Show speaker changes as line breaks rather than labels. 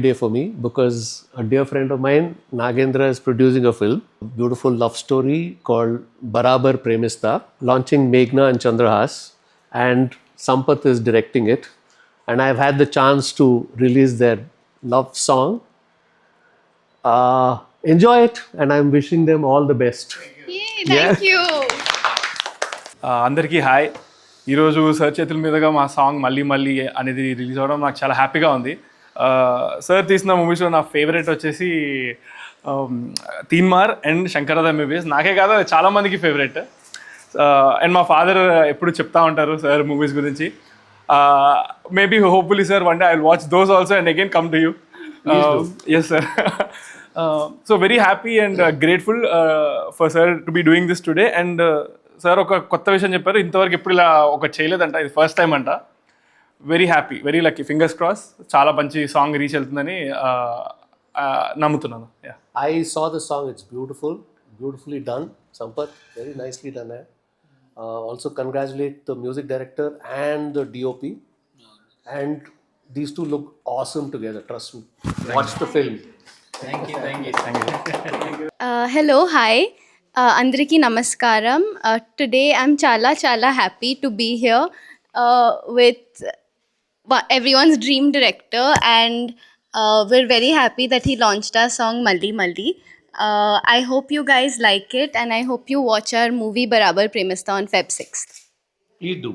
day for me because a dear friend of mine, Nagendra, is producing a film, a beautiful love story called Barabar Premista, launching Meghna and Chandrahas, and Sampath is directing it. And I've had the chance to release their love song. Enjoy it, and I'm wishing them all the best.
Yay, thank you.
అందరికీ hi. ఈరోజు sir చేతుల మీదుగా మా song మళ్ళీ మళ్ళీ అనేది release అవ్వడం నాకు చాలా హ్యాపీగా ఉంది. సార్ తీసిన మూవీస్లో నా ఫేవరెట్ వచ్చేసి తీన్మార్ అండ్ శంకరద మూవీస్. నాకే కాదు, అది చాలామందికి ఫేవరెట్. అండ్ మా ఫాదర్ ఎప్పుడు చెప్తా ఉంటారు సార్ మూవీస్ గురించి. Maybe hopefully sir one day I will watch those also and again come to you. Yes sir. So very happy and grateful for sir to be doing this today. And sir ఒక కొత్త విషయం చెప్పారు, ఇంతవరకు ఎప్పుడు ఇలా ఒక చేయలేదంట, ఇది first time అంట. Very happy, very lucky. Fingers cross చాలా మంచి సాంగ్ రీచ్ వెళ్తుందని నమ్ముతున్నాను.
I saw the song, it's beautiful, beautifully done. Sampath, very nicely done. Also congratulate the music director and the DOP. And these two look awesome together, trust me. Watch the film.
Thank you.
Hello, hi. Andariki namaskaram. Today I'm chala happy to be here with everyone's dream director, and we're very happy that he launched our song Malli Malli. I hope you guys like it, and I hope you watch our movie Barabar Premista on Feb 6th.
Please do.